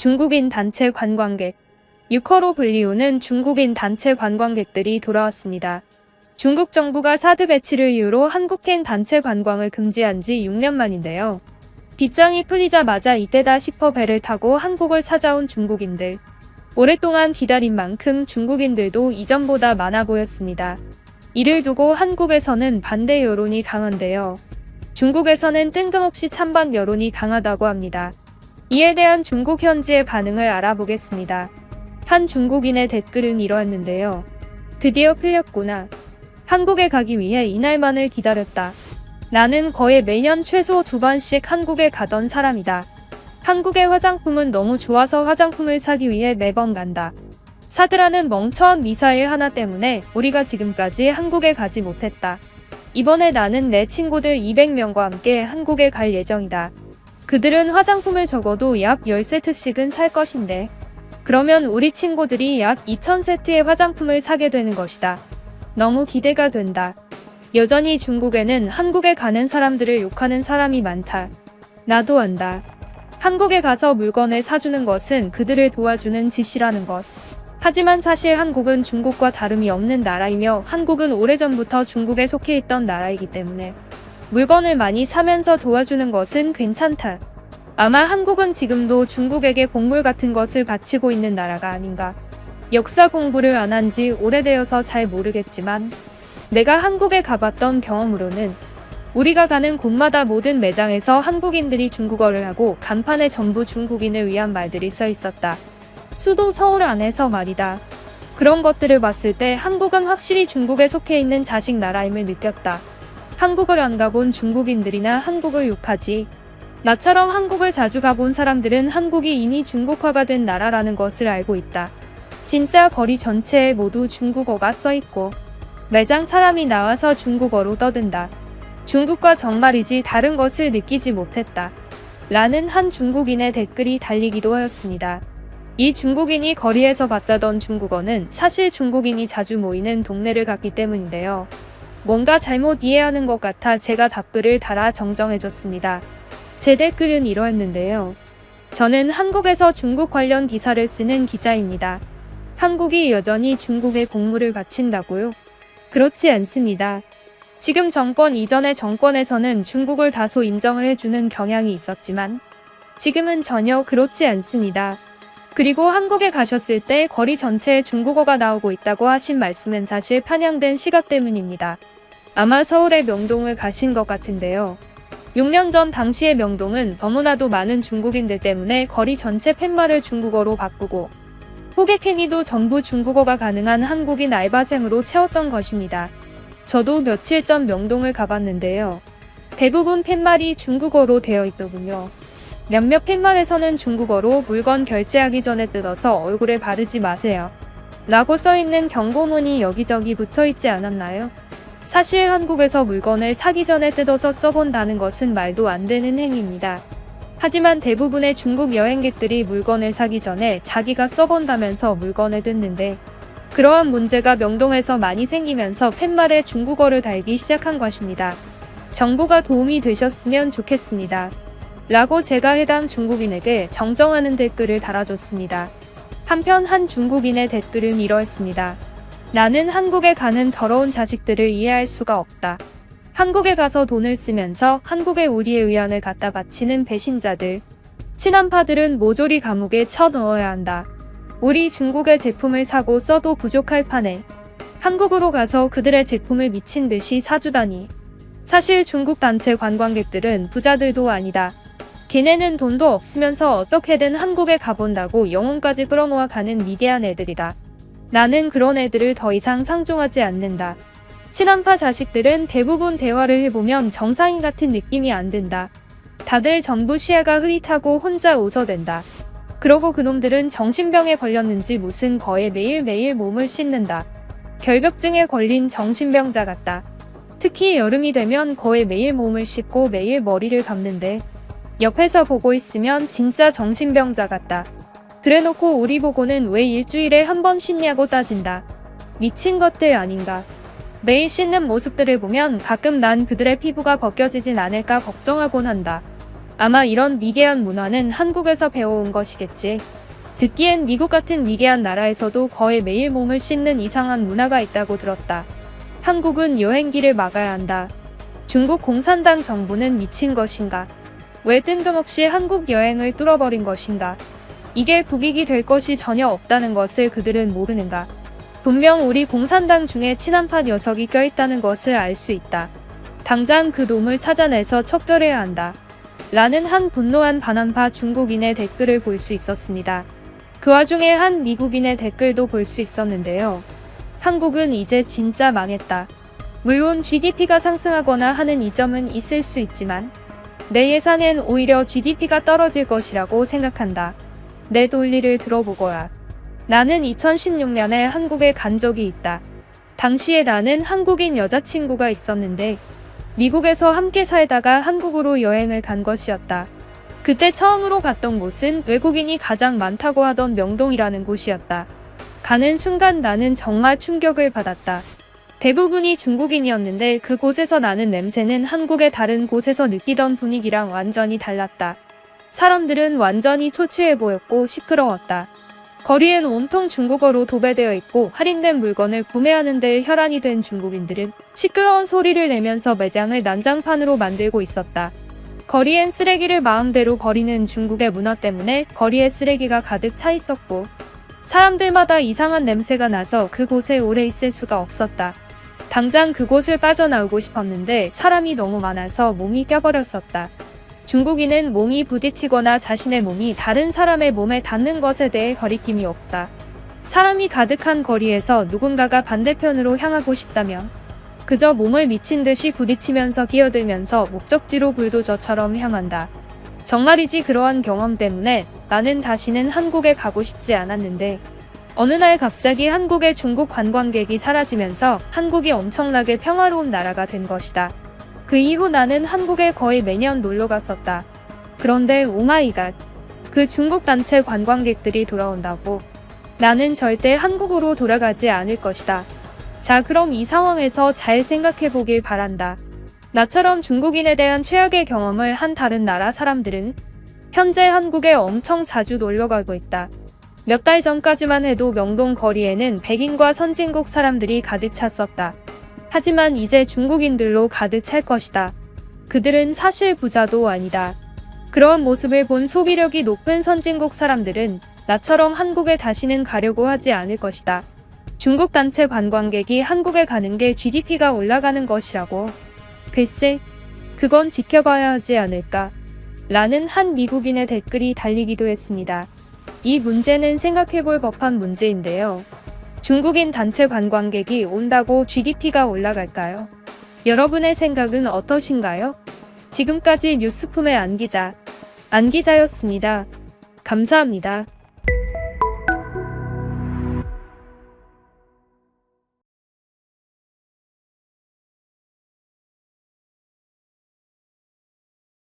중국인 단체 관광객. 6호로 불리우는 중국인 단체 관광객들이 돌아왔습니다. 중국 정부가 사드 배치를 이유로 한국행 단체 관광을 금지한 지 6년 만인데요. 빗장이 풀리자마자 이때다 싶어 배를 타고 한국을 찾아온 중국인들. 오랫동안 기다린 만큼 중국인들도 이전보다 많아 보였습니다. 이를 두고 한국에서는 반대 여론이 강한데요. 중국에서는 뜬금없이 찬반 여론이 강하다고 합니다. 이에 대한 중국 현지의 반응을 알아보겠습니다. 한 중국인의 댓글은 이러했는데요. 드디어 풀렸구나. 한국에 가기 위해 이날만을 기다렸다. 나는 거의 매년 최소 2번씩 한국에 가던 사람이다. 한국의 화장품은 너무 좋아서 화장품을 사기 위해 매번 간다. 사드라는 멍청한 미사일 하나 때문에 우리가 지금까지 한국에 가지 못했다. 이번에 나는 내 친구들 200명과 함께 한국에 갈 예정이다. 그들은 화장품을 적어도 약 10세트씩은 살 것인데 그러면 우리 친구들이 약 2000세트의 화장품을 사게 되는 것이다. 너무 기대가 된다. 여전히 중국에는 한국에 가는 사람들을 욕하는 사람이 많다. 나도 안다. 한국에 가서 물건을 사주는 것은 그들을 도와주는 짓이라는 것. 하지만 사실 한국은 중국과 다름이 없는 나라이며 한국은 오래전부터 중국에 속해 있던 나라이기 때문에 물건을 많이 사면서 도와주는 것은 괜찮다. 아마 한국은 지금도 중국에게 곡물 같은 것을 바치고 있는 나라가 아닌가. 역사 공부를 안 한 지 오래되어서 잘 모르겠지만 내가 한국에 가봤던 경험으로는 우리가 가는 곳마다 모든 매장에서 한국인들이 중국어를 하고 간판에 전부 중국인을 위한 말들이 써 있었다. 수도 서울 안에서 말이다. 그런 것들을 봤을 때 한국은 확실히 중국에 속해 있는 자식 나라임을 느꼈다. 한국을 안 가본 중국인들이나 한국을 욕하지. 나처럼 한국을 자주 가본 사람들은 한국이 이미 중국화가 된 나라라는 것을 알고 있다. 진짜 거리 전체에 모두 중국어가 써있고 매장 사람이 나와서 중국어로 떠든다. 중국과 정말이지 다른 것을 느끼지 못했다. 라는 한 중국인의 댓글이 달리기도 하였습니다. 이 중국인이 거리에서 봤다던 중국어는 사실 중국인이 자주 모이는 동네를 갔기 때문인데요. 뭔가 잘못 이해하는 것 같아 제가 답글을 달아 정정해줬습니다. 제 댓글은 이러했는데요. 저는 한국에서 중국 관련 기사를 쓰는 기자입니다. 한국이 여전히 중국에 곡물을 바친다고요? 그렇지 않습니다. 지금 정권 이전의 정권에서는 중국을 다소 인정을 해주는 경향이 있었지만 지금은 전혀 그렇지 않습니다. 그리고 한국에 가셨을 때 거리 전체에 중국어가 나오고 있다고 하신 말씀은 사실 편향된 시각 때문입니다. 아마 서울의 명동을 가신 것 같은데요. 6년 전 당시의 명동은 너무나도 많은 중국인들 때문에 거리 전체 팻말을 중국어로 바꾸고 호객행위도 전부 중국어가 가능한 한국인 알바생으로 채웠던 것입니다. 저도 며칠 전 명동을 가봤는데요. 대부분 팻말이 중국어로 되어 있더군요. 몇몇 팻말에서는 중국어로 물건 결제하기 전에 뜯어서 얼굴에 바르지 마세요. 라고 써있는 경고문이 여기저기 붙어있지 않았나요? 사실 한국에서 물건을 사기 전에 뜯어서 써본다는 것은 말도 안 되는 행위입니다. 하지만 대부분의 중국 여행객들이 물건을 사기 전에 자기가 써본다면서 물건을 뜯는데 그러한 문제가 명동에서 많이 생기면서 팻말에 중국어를 달기 시작한 것입니다. 정보가 도움이 되셨으면 좋겠습니다. 라고 제가 해당 중국인에게 정정하는 댓글을 달아줬습니다. 한편 한 중국인의 댓글은 이러했습니다. 나는 한국에 가는 더러운 자식들을 이해할 수가 없다. 한국에 가서 돈을 쓰면서 한국에 우리의 의안을 갖다 바치는 배신자들. 친한파들은 모조리 감옥에 쳐넣어야 한다. 우리 중국의 제품을 사고 써도 부족할 판에 한국으로 가서 그들의 제품을 미친 듯이 사주다니. 사실 중국 단체 관광객들은 부자들도 아니다. 걔네는 돈도 없으면서 어떻게든 한국에 가본다고 영혼까지 끌어모아 가는 위대한 애들이다. 나는 그런 애들을 더 이상 상종하지 않는다. 친한파 자식들은 대부분 대화를 해보면 정상인 같은 느낌이 안 든다. 다들 전부 시야가 흐릿하고 혼자 웃어댄다. 그러고 그놈들은 정신병에 걸렸는지 무슨 거에 매일매일 몸을 씻는다. 결벽증에 걸린 정신병자 같다. 특히 여름이 되면 거의 매일 몸을 씻고 매일 머리를 감는데 옆에서 보고 있으면 진짜 정신병자 같다. 그래놓고 우리 보고는 왜 일주일에 한 번 씻냐고 따진다. 미친 것들 아닌가. 매일 씻는 모습들을 보면 가끔 난 그들의 피부가 벗겨지진 않을까 걱정하곤 한다. 아마 이런 미개한 문화는 한국에서 배워온 것이겠지. 듣기엔 미국 같은 미개한 나라에서도 거의 매일 몸을 씻는 이상한 문화가 있다고 들었다. 한국은 여행기를 막아야 한다. 중국 공산당 정부는 미친 것인가? 왜 뜬금없이 한국 여행을 뚫어버린 것인가? 이게 국익이 될 것이 전혀 없다는 것을 그들은 모르는가? 분명 우리 공산당 중에 친한파 녀석이 껴있다는 것을 알 수 있다. 당장 그 놈을 찾아내서 척결해야 한다. 라는 한 분노한 반한파 중국인의 댓글을 볼 수 있었습니다. 그 와중에 한 미국인의 댓글도 볼 수 있었는데요. 한국은 이제 진짜 망했다. 물론 GDP가 상승하거나 하는 이점은 있을 수 있지만 내 예상엔 오히려 GDP가 떨어질 것이라고 생각한다. 내 논리를 들어보거라. 나는 2016년에 한국에 간 적이 있다. 당시에 나는 한국인 여자친구가 있었는데 미국에서 함께 살다가 한국으로 여행을 간 것이었다. 그때 처음으로 갔던 곳은 외국인이 가장 많다고 하던 명동이라는 곳이었다. 가는 순간 나는 정말 충격을 받았다. 대부분이 중국인이었는데 그곳에서 나는 냄새는 한국의 다른 곳에서 느끼던 분위기랑 완전히 달랐다. 사람들은 완전히 초췌해 보였고 시끄러웠다. 거리엔 온통 중국어로 도배되어 있고 할인된 물건을 구매하는 데 혈안이 된 중국인들은 시끄러운 소리를 내면서 매장을 난장판으로 만들고 있었다. 거리엔 쓰레기를 마음대로 버리는 중국의 문화 때문에 거리에 쓰레기가 가득 차 있었고 사람들마다 이상한 냄새가 나서 그곳에 오래 있을 수가 없었다. 당장 그곳을 빠져나오고 싶었는데 사람이 너무 많아서 몸이 껴버렸었다. 중국인은 몸이 부딪히거나 자신의 몸이 다른 사람의 몸에 닿는 것에 대해 거리낌이 없다. 사람이 가득한 거리에서 누군가가 반대편으로 향하고 싶다면 그저 몸을 미친 듯이 부딪히면서 기어들면서 목적지로 불도저처럼 향한다. 정말이지 그러한 경험 때문에 나는 다시는 한국에 가고 싶지 않았는데 어느 날 갑자기 한국의 중국 관광객이 사라지면서 한국이 엄청나게 평화로운 나라가 된 것이다. 그 이후 나는 한국에 거의 매년 놀러 갔었다. 그런데 오마이갓, 그 중국 단체 관광객들이 돌아온다고. 나는 절대 한국으로 돌아가지 않을 것이다. 자, 그럼 이 상황에서 잘 생각해 보길 바란다. 나처럼 중국인에 대한 최악의 경험을 한 다른 나라 사람들은 현재 한국에 엄청 자주 놀러 가고 있다. 몇 달 전까지만 해도 명동 거리에는 백인과 선진국 사람들이 가득 찼었다. 하지만 이제 중국인들로 가득 찰 것이다. 그들은 사실 부자도 아니다. 그러한 모습을 본 소비력이 높은 선진국 사람들은 나처럼 한국에 다시는 가려고 하지 않을 것이다. 중국 단체 관광객이 한국에 가는 게 GDP가 올라가는 것이라고. 글쎄, 그건 지켜봐야 하지 않을까? 라는 한 미국인의 댓글이 달리기도 했습니다. 이 문제는 생각해볼 법한 문제인데요. 중국인 단체 관광객이 온다고 GDP가 올라갈까요? 여러분의 생각은 어떠신가요? 지금까지 뉴스품의 안기자였습니다. 감사합니다.